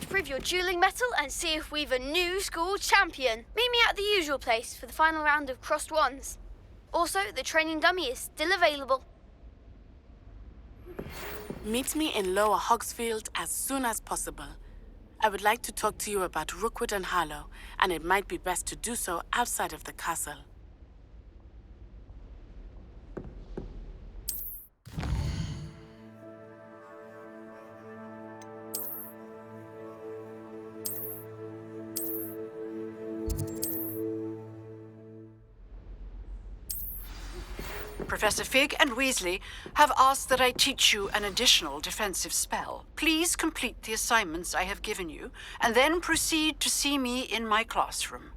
to prove your dueling mettle and see if we've a new school champion. Meet me at the usual place for the final round of crossed wands. Also, the training dummy is still available. Meet me in Lower Hogsfield as soon as possible. I would like to talk to you about Rookwood and Harlow, and it might be best to do so outside of the castle. Professor Fig and Weasley have asked that I teach you an additional defensive spell. Please complete the assignments I have given you, and then proceed to see me in my classroom.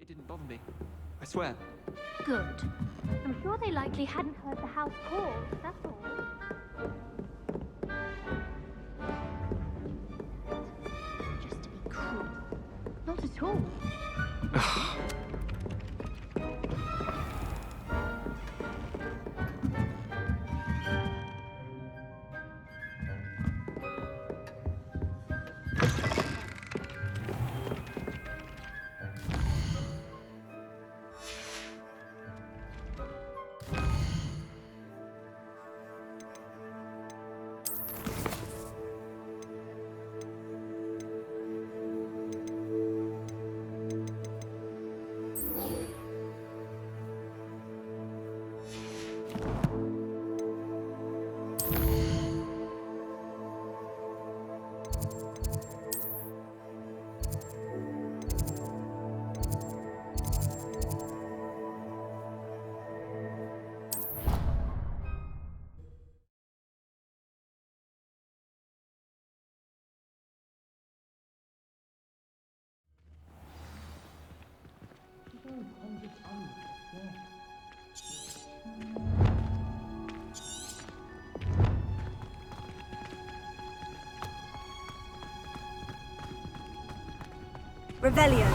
It didn't bother me. I swear. Good. I'm sure they likely hadn't heard the house call, that's all. Just to be cruel. Not at all. Revelio.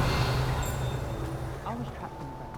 I was trapped in the back.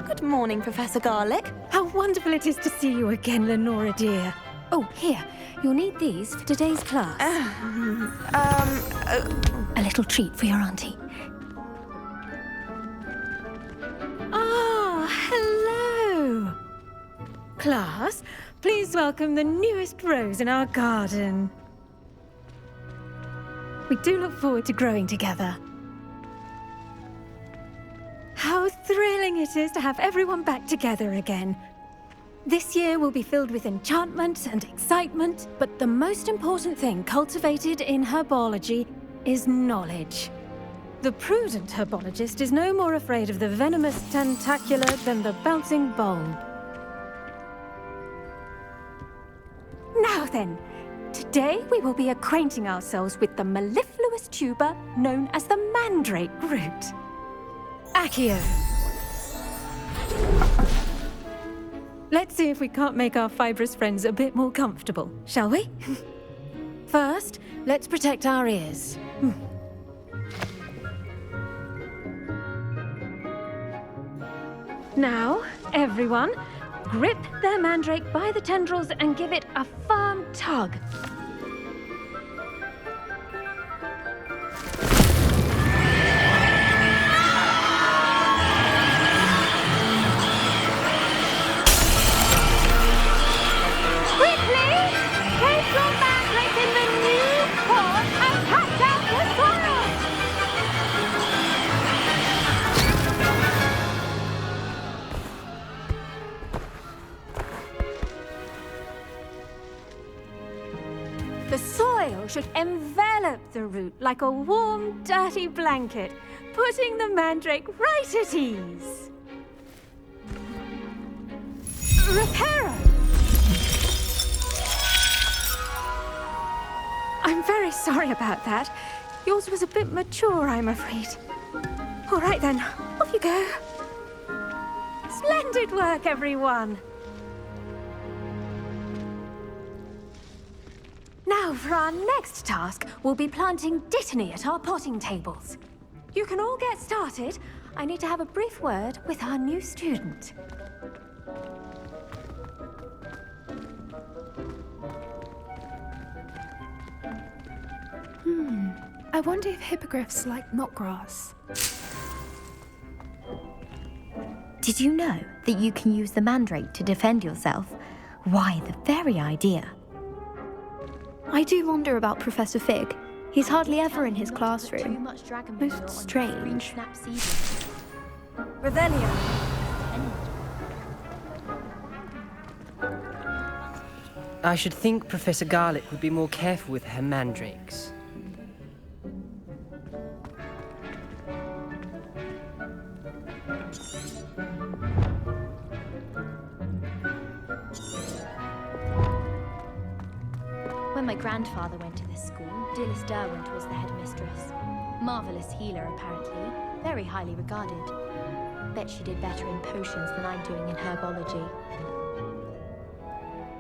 Good morning, Professor Garlick. How wonderful it is to see you again, Lenora dear. Oh, here. You'll need these for today's class. A little treat for your auntie. Ah, hello. Class, please welcome the newest rose in our garden. We do look forward to growing together. How thrilling it is to have everyone back together again. This year will be filled with enchantment and excitement, but the most important thing cultivated in herbology is knowledge. The prudent herbologist is no more afraid of the venomous tentacular than the bouncing bulb. Now then, today we will be acquainting ourselves with the mellifluous tuber known as the mandrake root. Accio. Let's see if we can't make our fibrous friends a bit more comfortable, shall we? First, let's protect our ears. Now, everyone, Grip their mandrake by the tendrils and give it a firm tug. Quickly! Place your mandrake in the new pot and catch out the soil! The soil should envelop the root like a warm, dirty blanket, putting the mandrake right at ease. Reparo! I'm very sorry about that. Yours was a bit mature, I'm afraid. All right then, off you go. Splendid work, everyone! Now, for our next task, we'll be planting Dittany at our potting tables. You can all get started. I need to have a brief word with our new student. I wonder if hippogriffs like knotgrass. Did you know that you can use the mandrake to defend yourself? Why, the very idea. I do wonder about Professor Fig. He's hardly ever in his Too classroom. much dragon Most meal on strange. snap seeds. Revelio. I should think Professor Garlick would be more careful with her mandrakes. When my grandfather went to this school, Dilys Derwent was the headmistress. Marvelous healer, apparently. Very highly regarded. Bet she did better in potions than I'm doing in herbology.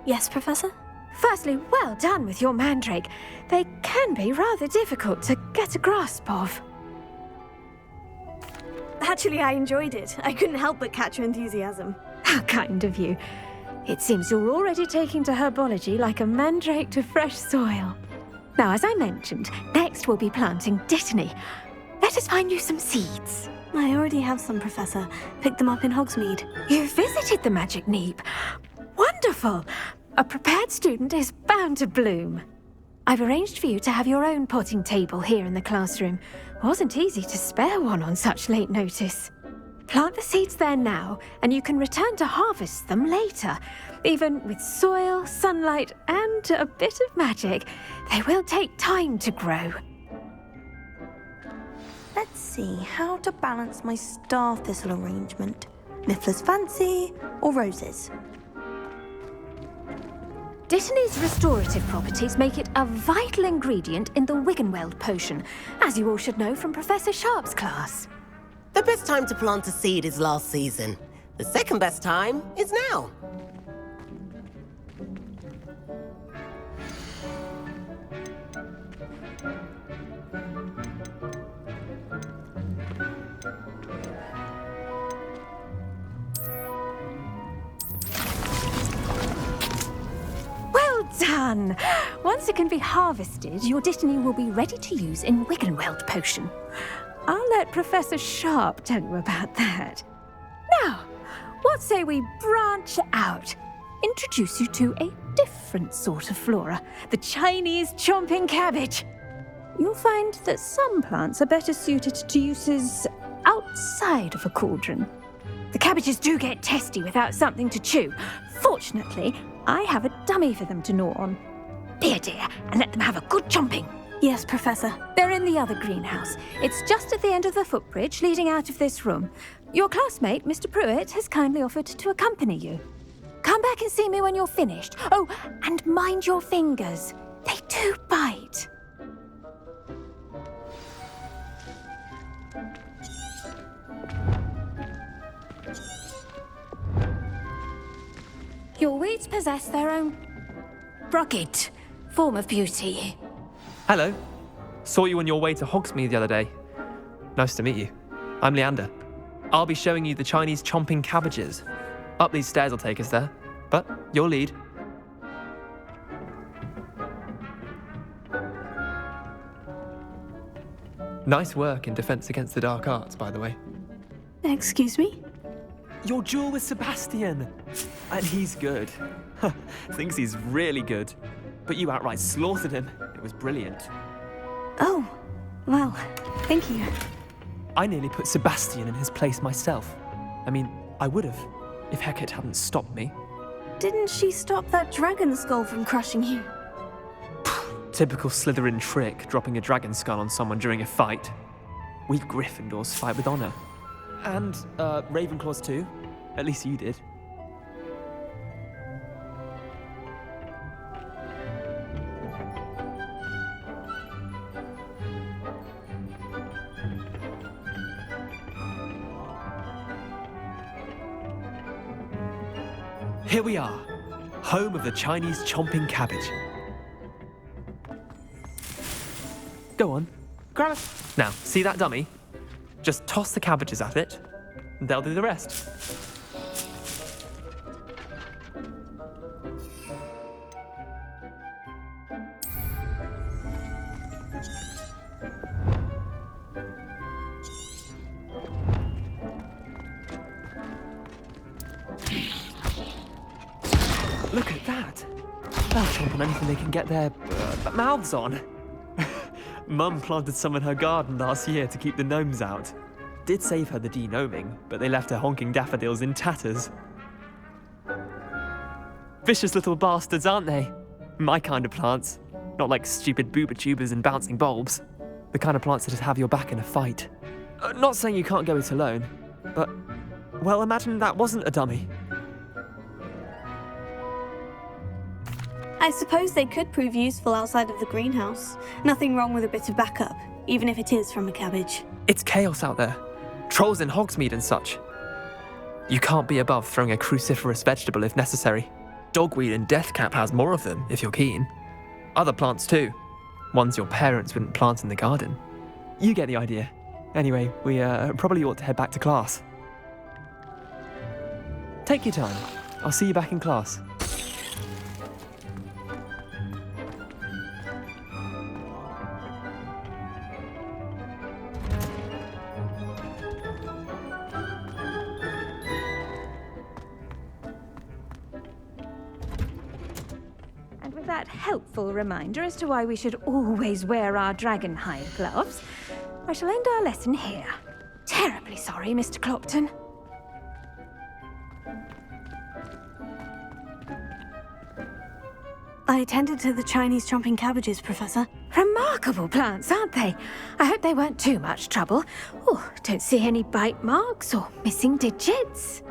Yes, Professor? Firstly, well done with your mandrake. They can be rather difficult to get a grasp of. Actually, I enjoyed it. I couldn't help but catch your enthusiasm. How kind of you. It seems you're already taking to herbology like a mandrake to fresh soil. Now, as I mentioned, next we'll be planting Dittany. Let us find you some seeds. I already have some, Professor. Picked them up in Hogsmeade. You visited the Magic Neep. Wonderful! A prepared student is bound to bloom. I've arranged for you to have your own potting table here in the classroom. Wasn't easy to spare one on such late notice. Plant the seeds there now, and you can return to harvest them later. Even with soil, sunlight, and a bit of magic, they will take time to grow. Let's see how to balance my star thistle arrangement. Miffler's Fancy or roses? Dittany's restorative properties make it a vital ingredient in the Wiggenweld potion, as you all should know from Professor Sharp's class. The best time to plant a seed is last season. The second best time is now. Well done! Once it can be harvested, your Dittany will be ready to use in Wiggenweld potion. I'll let Professor Sharp tell you about that. Now, what say we branch out? Introduce you to a different sort of flora, the Chinese chomping cabbage. You'll find that some plants are better suited to uses outside of a cauldron. The cabbages do get testy without something to chew. Fortunately, I have a dummy for them to gnaw on. Be a dear and let them have a good chomping. Yes, Professor. They're in the other greenhouse. It's just at the end of the footbridge leading out of this room. Your classmate, Mr. Pruitt, has kindly offered to accompany you. Come back and see me when you're finished. Oh, and mind your fingers. They do bite. Your weeds possess their own rugged form of beauty. Hello. Saw you on your way to Hogsmeade the other day. Nice to meet you. I'm Leander. I'll be showing you the Chinese chomping cabbages. Up these stairs will take us there. But your lead. Nice work in Defense Against the Dark Arts, by the way. Excuse me? Your duel with Sebastian! And he's good. Thinks he's really good. But you outright slaughtered him. It was brilliant. Oh, well, thank you. I nearly put Sebastian in his place myself. I mean, I would have, if Hecate hadn't stopped me. Didn't she stop that dragon skull from crushing you? Typical Slytherin trick, dropping a dragon skull on someone during a fight. We Gryffindors fight with honor. And, Ravenclaws too. At least you did. Here we are, home of the Chinese chomping cabbage. Go on, grab it. Now, see that dummy? Just toss the cabbages at it, and they'll do the rest. Look at that. They'll chomp on anything they can get their mouths on. Mum planted some in her garden last year to keep the gnomes out. Did save her the de-gnoming, but they left her honking daffodils in tatters. Vicious little bastards, aren't they? My kind of plants. Not like stupid booba tubers and bouncing bulbs. The kind of plants that'd have your back in a fight. Not saying you can't go it alone, but, well, imagine that wasn't a dummy. I suppose they could prove useful outside of the greenhouse. Nothing wrong with a bit of backup, even if it is from a cabbage. It's chaos out there. Trolls in Hogsmeade and such. You can't be above throwing a cruciferous vegetable if necessary. Dogweed and deathcap has more of them, if you're keen. Other plants too. Ones your parents wouldn't plant in the garden. You get the idea. Anyway, we probably ought to head back to class. Take your time. I'll see you back in class. That helpful reminder as to why we should always wear our dragonhide gloves, I shall end our lesson here. Terribly sorry, Mr. Clopton. I attended to the Chinese chomping cabbages, Professor. Remarkable plants, aren't they? I hope they weren't too much trouble. Oh, don't see any bite marks or missing digits.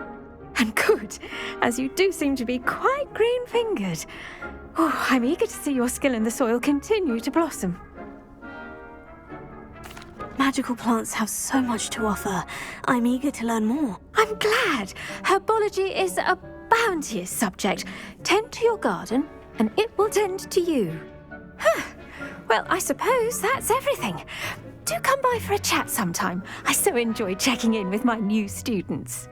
And good, as you do seem to be quite green-fingered. Oh, I'm eager to see your skill in the soil continue to blossom. Magical plants have so much to offer. I'm eager to learn more. I'm glad. Herbology is a bounteous subject. Tend to your garden, and it will tend to you. Huh. Well, I suppose that's everything. Do come by for a chat sometime. I so enjoy checking in with my new students.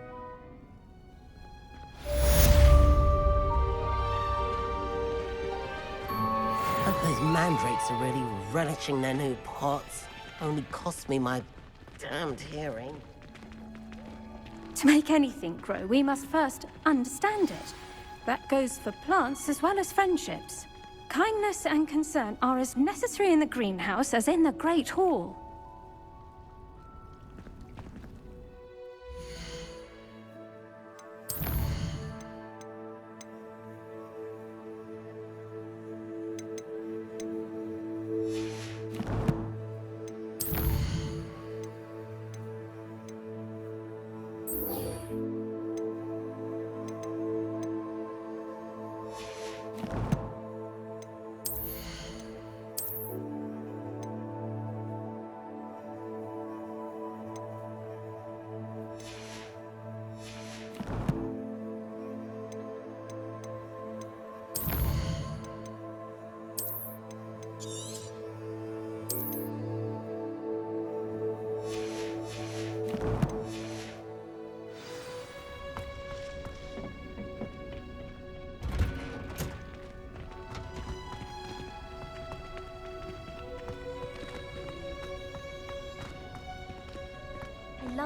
Those mandrakes are really relishing their new pots. Only cost me my damned hearing. To make anything grow, we must first understand it. That goes for plants as well as friendships. Kindness and concern are as necessary in the greenhouse as in the Great Hall.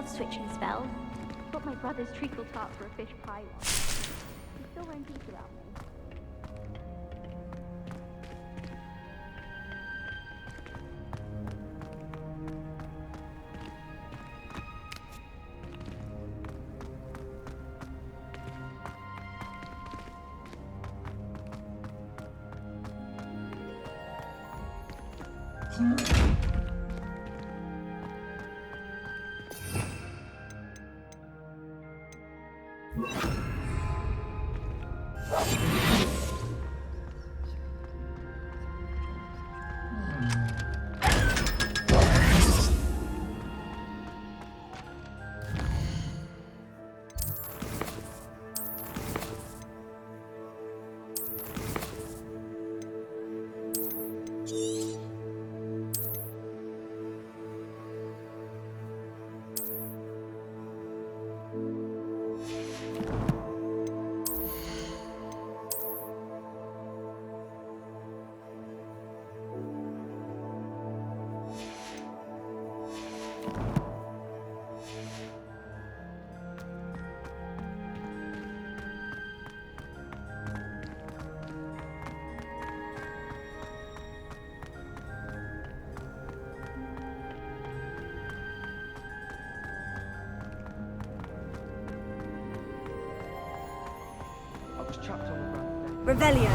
switching spell. Got my brother's treacle tart for a fish pie once. He still won't eat without me. Revelio.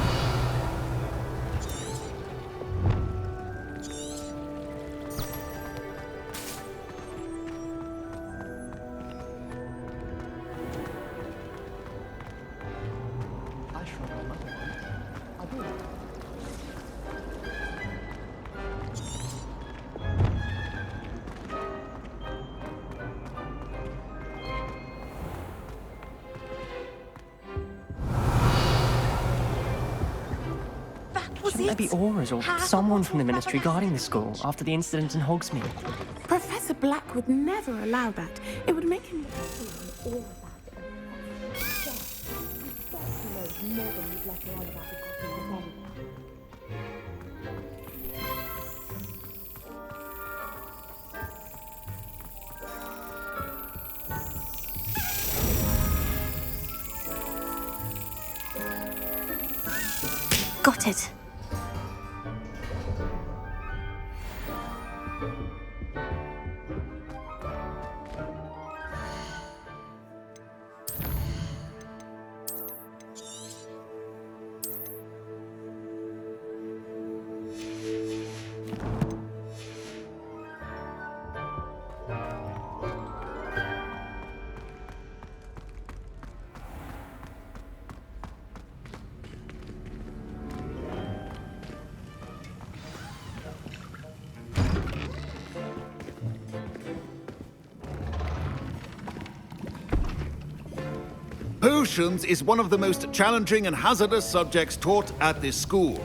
Shouldn't there be auras or someone from the ministry guarding the school after the incident in Hogsmeade? Professor Black would never allow that. It would make him... Got it. Potions is one of the most challenging and hazardous subjects taught at this school.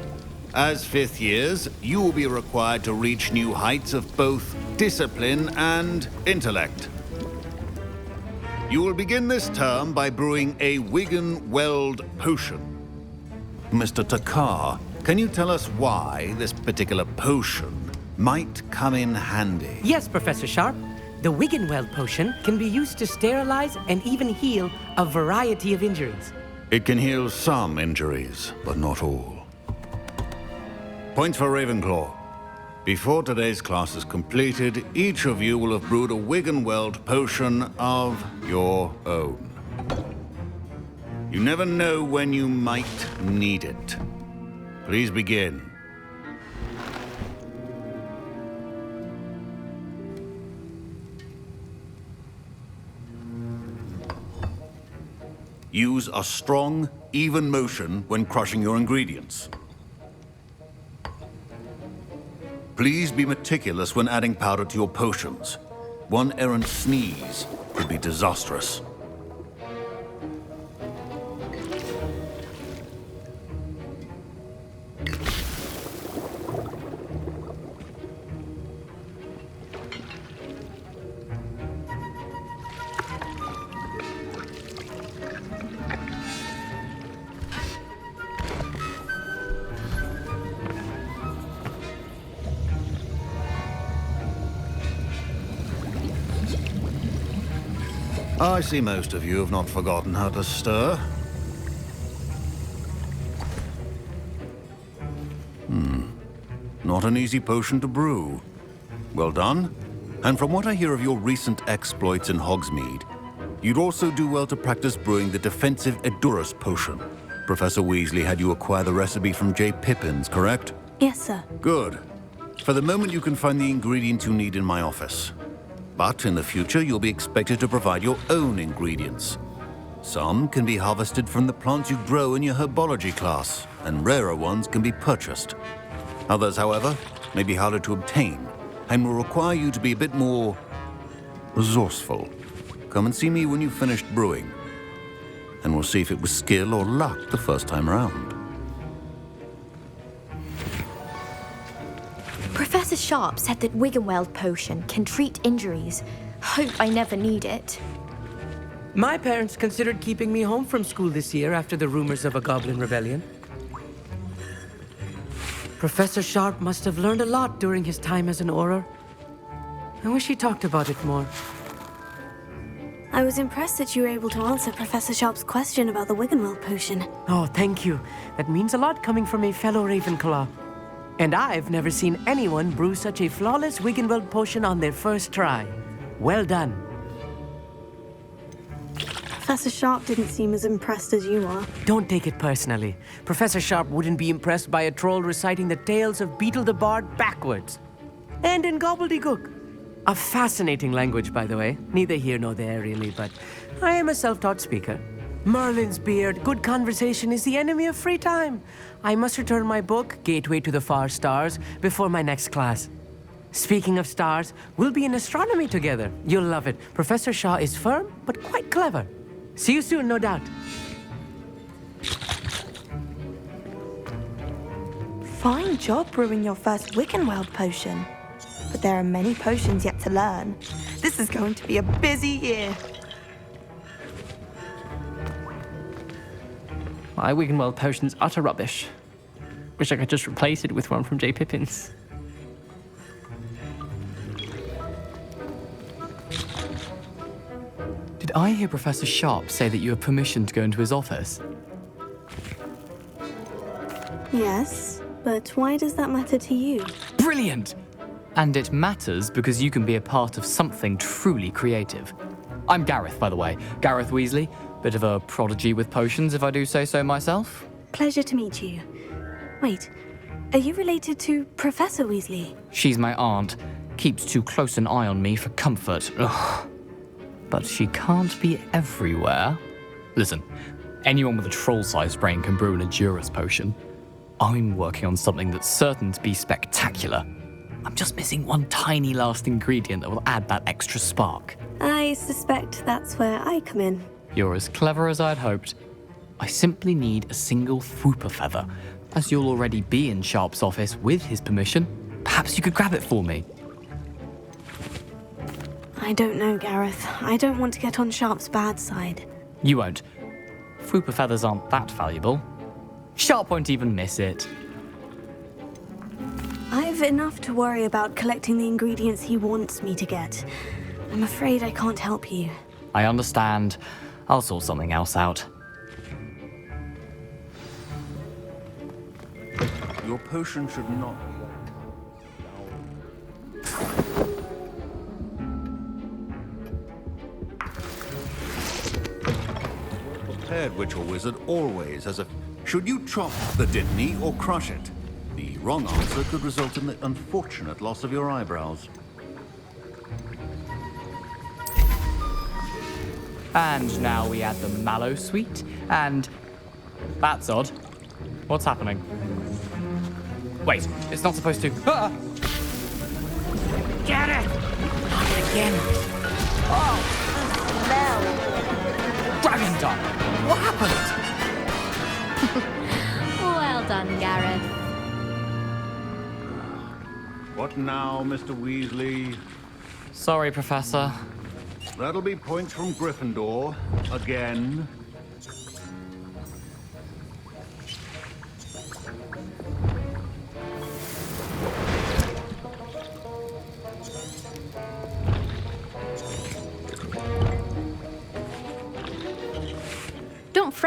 As fifth years, you will be required to reach new heights of both discipline and intellect. You will begin this term by brewing a Wigan-Weld potion. Mr. Takar, can you tell us why this particular potion might come in handy? Yes, Professor Sharp. The Wigan-Weld potion can be used to sterilize and even heal a variety of injuries. It can heal some injuries, but not all. Points for Ravenclaw. Before today's class is completed, each of you will have brewed a Wigan-Weld potion of your own. You never know when you might need it. Please begin. Use a strong, even motion when crushing your ingredients. Please be meticulous when adding powder to your potions. One errant sneeze could be disastrous. I see most of you have not forgotten how to stir. Not an easy potion to brew. Well done. And from what I hear of your recent exploits in Hogsmeade, you'd also do well to practice brewing the defensive Edurus potion. Professor Weasley had you acquire the recipe from J. Pippins, correct? Yes, sir. Good. For the moment, you can find the ingredients you need in my office. But in the future, you'll be expected to provide your own ingredients. Some can be harvested from the plants you grow in your herbology class, and rarer ones can be purchased. Others, however, may be harder to obtain, and will require you to be a bit more resourceful. Come and see me when you've finished brewing, and we'll see if it was skill or luck the first time around. Professor Sharp said that Wiggenweld potion can treat injuries. Hope I never need it. My parents considered keeping me home from school this year after the rumors of a goblin rebellion. Professor Sharp must have learned a lot during his time as an Auror. I wish he talked about it more. I was impressed that you were able to answer Professor Sharp's question about the Wiggenweld potion. Oh, thank you. That means a lot coming from a fellow Ravenclaw. And I've never seen anyone brew such a flawless Wiggenweld potion on their first try. Well done. Professor Sharp didn't seem as impressed as you are. Don't take it personally. Professor Sharp wouldn't be impressed by a troll reciting the tales of Beetle the Bard backwards. And in gobbledygook. A fascinating language, by the way. Neither here nor there, really, but I am a self-taught speaker. Merlin's beard, good conversation is the enemy of free time. I must return my book, Gateway to the Far Stars, before my next class. Speaking of stars, we'll be in astronomy together. You'll love it. Professor Shaw is firm, but quite clever. See you soon, no doubt. Fine job brewing your first Wiggenweld potion. But there are many potions yet to learn. This is going to be a busy year. My Wiggenweld potion's utter rubbish. Wish I could just replace it with one from J. Pippins. Did I hear Professor Sharp say that you have permission to go into his office? Yes, but why does that matter to you? Brilliant! And it matters because you can be a part of something truly creative. I'm Gareth, by the way. Gareth Weasley. Bit of a prodigy with potions, if I do say so myself. Pleasure to meet you. Wait, are you related to Professor Weasley? She's my aunt. Keeps too close an eye on me for comfort. Ugh. But she can't be everywhere. Listen, anyone with a troll-sized brain can brew an Edurus potion. I'm working on something that's certain to be spectacular. I'm just missing one tiny last ingredient that will add that extra spark. I suspect that's where I come in. You're as clever as I'd hoped. I simply need a single Fwooper feather. As you'll already be in Sharp's office with his permission, perhaps you could grab it for me. I don't know, Gareth. I don't want to get on Sharp's bad side. You won't. Fwooper feathers aren't that valuable. Sharp won't even miss it. I've enough to worry about collecting the ingredients he wants me to get. I'm afraid I can't help you. I understand. I'll sort something else out. Your potion should not be prepared, witch or wizard, always as a... Should you chop the Dittany or crush it? The wrong answer could result in the unfortunate loss of your eyebrows. And now we add the mallow sweet, and... That's odd. What's happening? Wait, it's not supposed to... Ah! Get it! Not again. Oh, smell! Dragon Dung! What happened? Well done, Gareth. What now, Mr. Weasley? Sorry, Professor. That'll be points from Gryffindor. Again.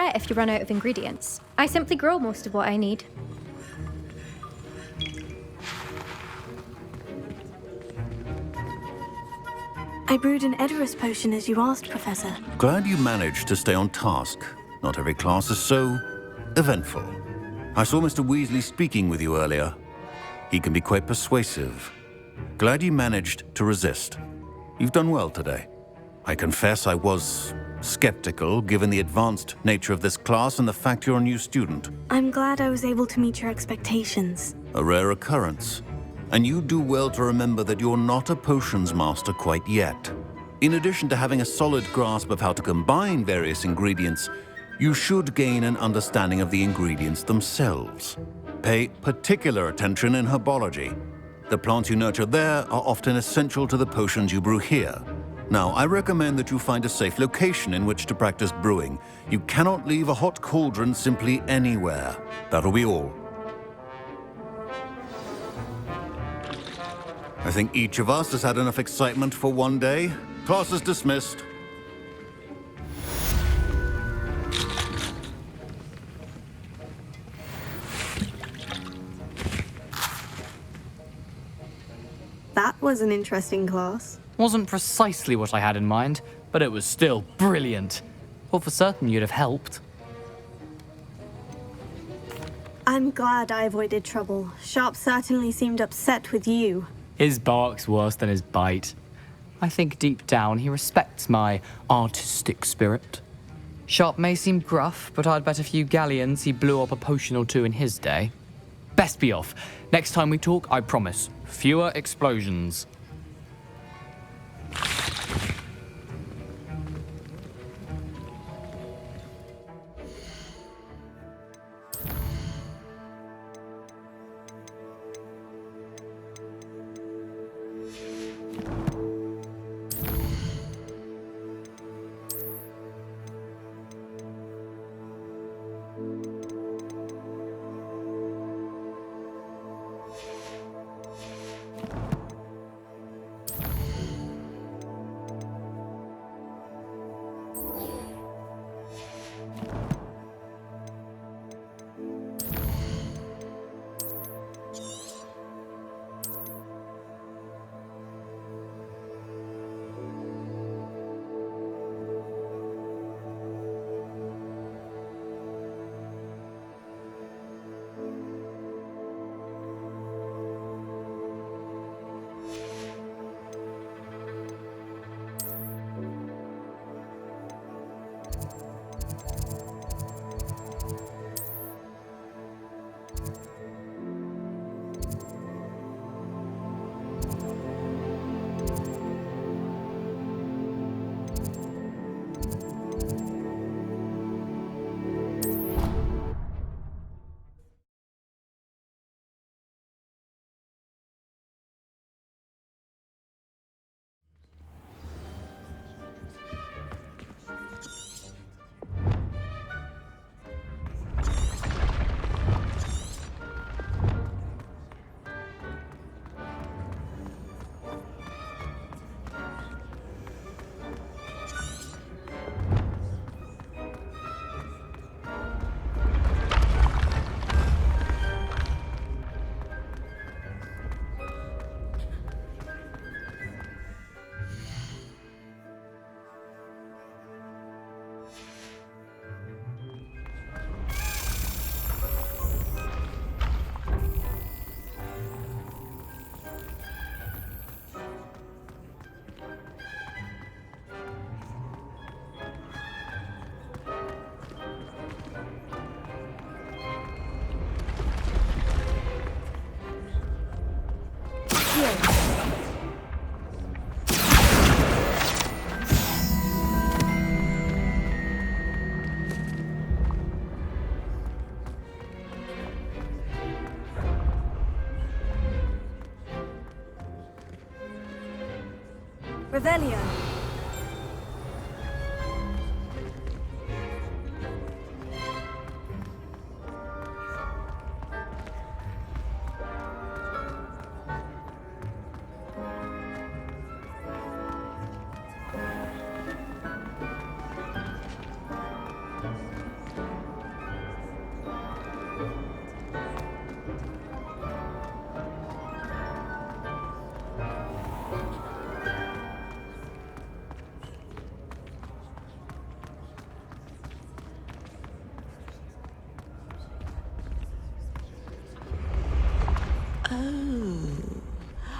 fret if you run out of ingredients. I simply grow most of what I need. I brewed an Edorus potion as you asked, Professor. Glad you managed to stay on task. Not every class is so eventful. I saw Mr. Weasley speaking with you earlier. He can be quite persuasive. Glad you managed to resist. You've done well today. I confess I was skeptical, given the advanced nature of this class and the fact you're a new student. I'm glad I was able to meet your expectations. A rare occurrence. And you do well to remember that you're not a potions master quite yet. In addition to having a solid grasp of how to combine various ingredients, you should gain an understanding of the ingredients themselves. Pay particular attention in herbology. The plants you nurture there are often essential to the potions you brew here. Now, I recommend that you find a safe location in which to practice brewing. You cannot leave a hot cauldron simply anywhere. That'll be all. I think each of us has had enough excitement for one day. Class is dismissed. That was an interesting class. Wasn't precisely what I had in mind, but it was still brilliant. Thought for certain you'd have helped. I'm glad I avoided trouble. Sharp certainly seemed upset with you. His bark's worse than his bite. I think deep down he respects my artistic spirit. Sharp may seem gruff, but I'd bet a few galleons he blew up a potion or two in his day. Best be off. Next time we talk, I promise, fewer explosions. Revelio.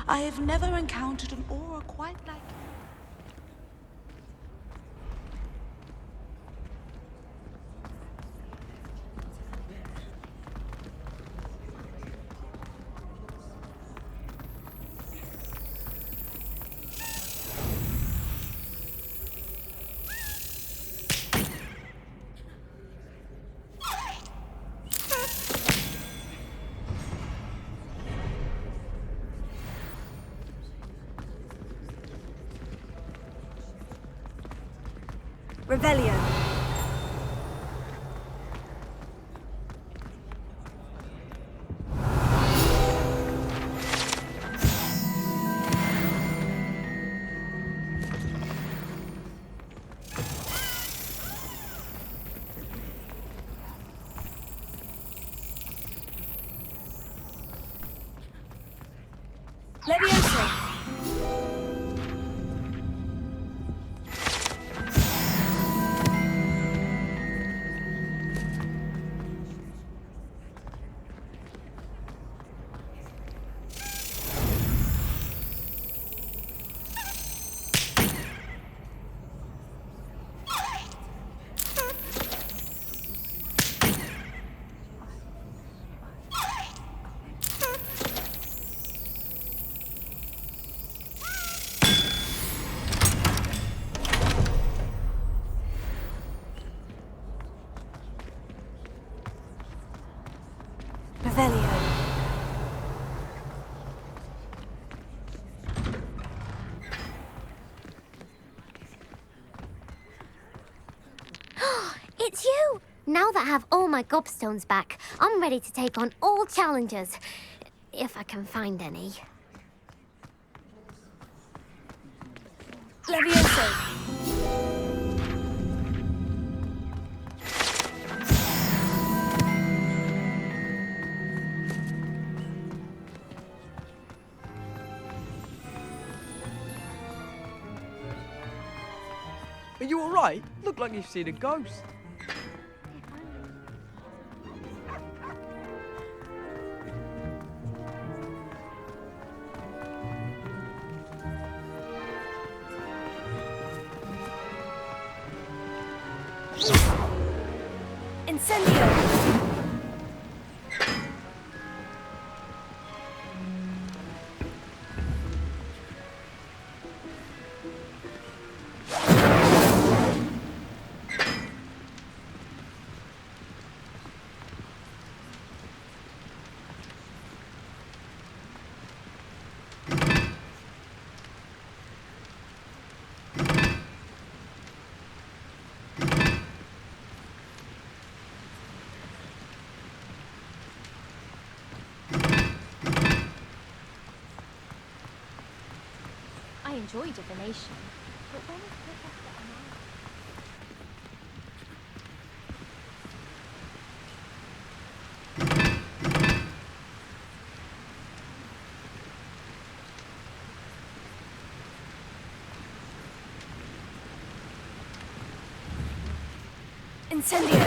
I have never encountered an aura quite like it. Revelio. Levioso. Revelio. It's you! Now that I have all my gobstones back, I'm ready to take on all challenges. If I can find any. Levioso. Are you alright? Look like you've seen a ghost. Incendio. I enjoy divination, but when is Professor Amara? Incendio.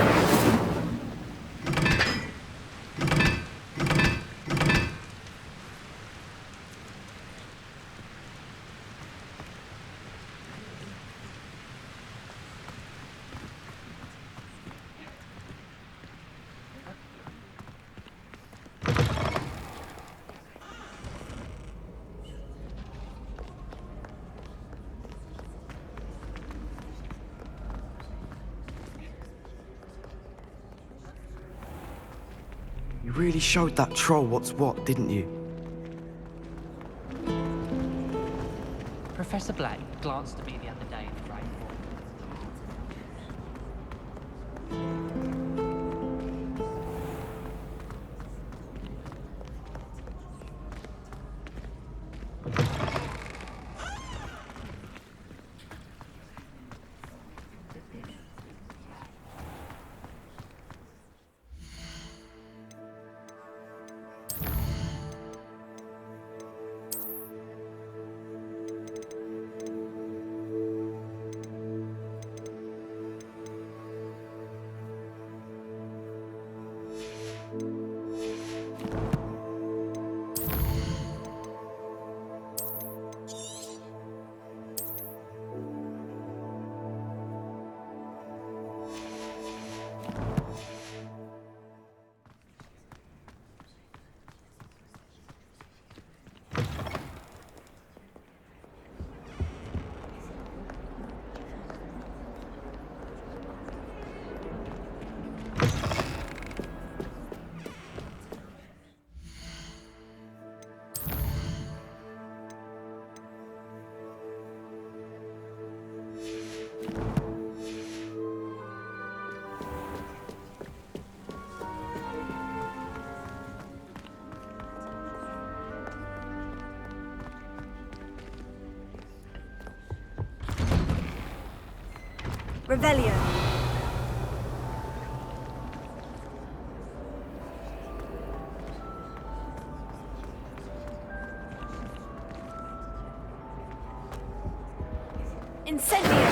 You really showed that troll what's what, didn't you? Professor Black glanced at me the other day and cried. Revelio. Incendio.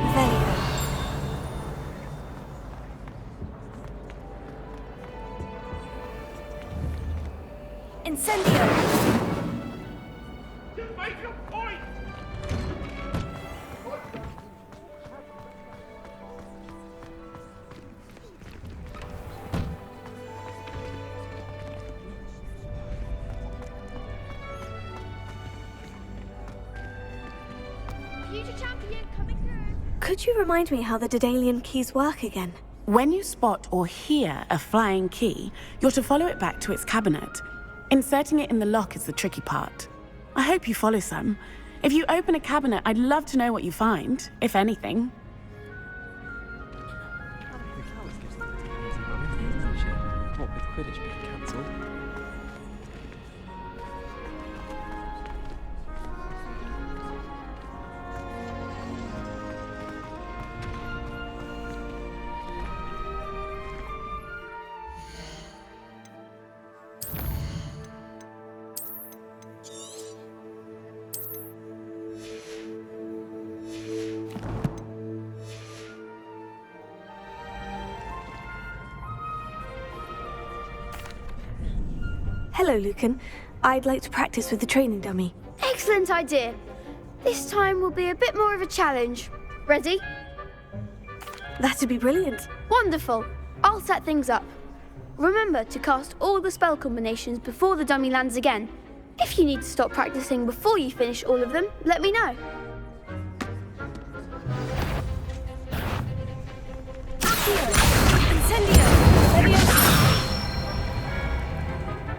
Revelio. Incendio. Make your point! Future champion coming through. Could you remind me how the Daedalian keys work again? When you spot or hear a flying key, you're to follow it back to its cabinet. Inserting it in the lock is the tricky part. I hope you follow some. If you open a cabinet, I'd love to know what you find, if anything. What with Quidditch being cancelled. Hello, Lucan. I'd like to practice with the training dummy. Excellent idea. This time will be a bit more of a challenge. Ready? That'd be brilliant. Wonderful. I'll set things up. Remember to cast all the spell combinations before the dummy lands again. If you need to stop practicing before you finish all of them, let me know. Incendio.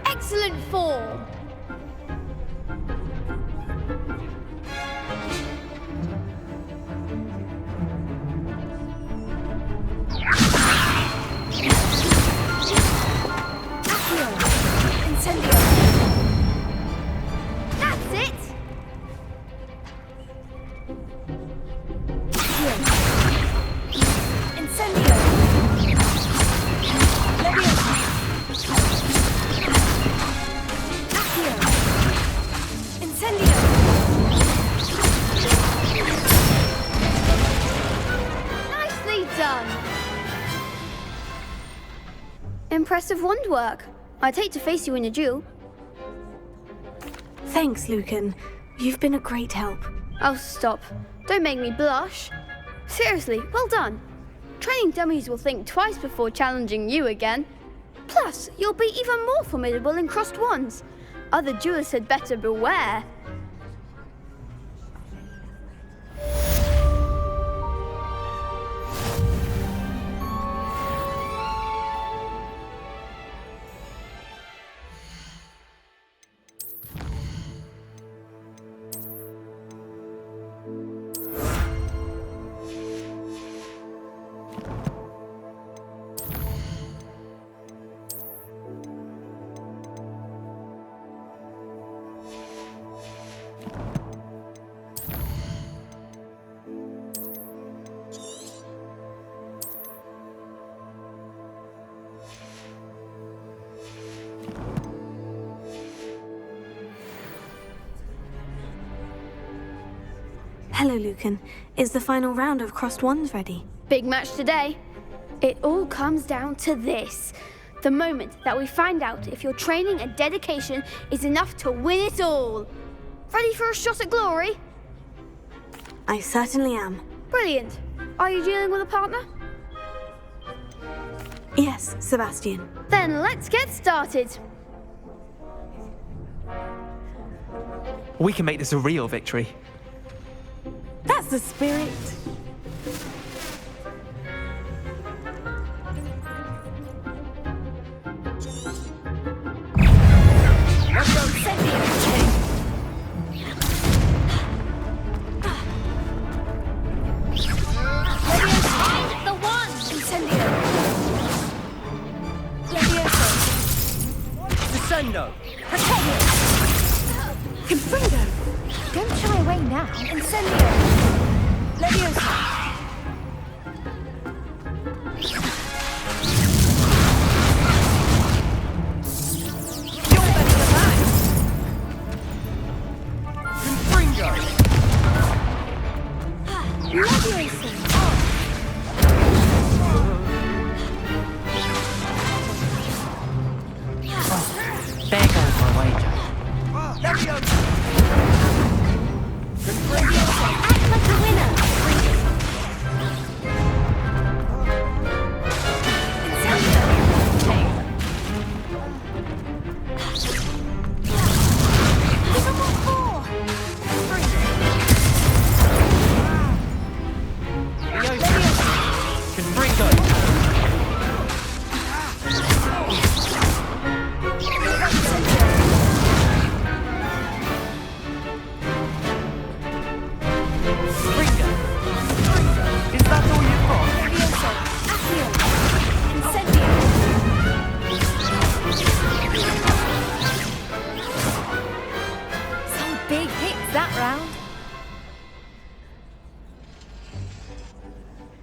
Excellent form. Incendio. That's it. Incendio. Incendio. Nicely done. Impressive wand work. I'd hate to face you in a duel. Thanks, Lucan. You've been a great help. Oh, stop. Don't make me blush. Seriously, well done. Training dummies will think twice before challenging you again. Plus, you'll be even more formidable in crossed wands. Other duelists had better beware. Hello, Lucan. Is the final round of crossed wands ready? Big match today. It all comes down to this. The moment that we find out if your training and dedication is enough to win it all. Ready for a shot at glory? I certainly am. Brilliant. Are you dealing with a partner? Yes, Sebastian. Then let's get started. We can make this a real victory. That's the spirit. The one! Descendo! There goes my wager. Act like a winner!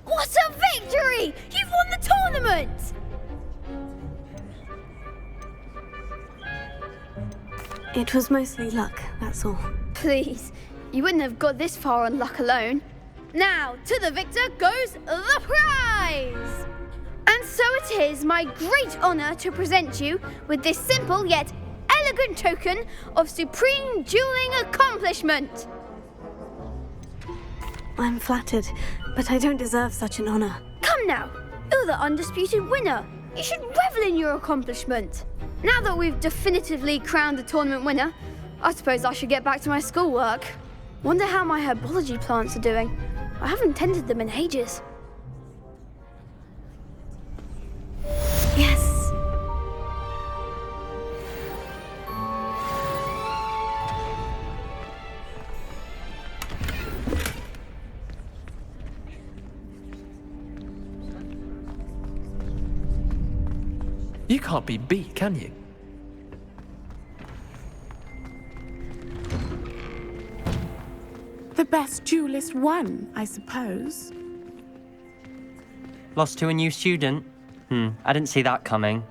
What a victory! You've won the tournament! It was mostly luck, that's all. Please, you wouldn't have got this far on luck alone. Now, to the victor goes the prize! And so it is my great honour to present you with this simple yet elegant token of supreme dueling accomplishment. I'm flattered, but I don't deserve such an honour. Come now, you're the undisputed winner. You should revel in your accomplishment. Now that we've definitively crowned the tournament winner, I suppose I should get back to my schoolwork. Wonder how my herbology plants are doing. I haven't tended them in ages. Yes. You can't be beat, can you? The best duelist won, I suppose. Lost to a new student? I didn't see that coming.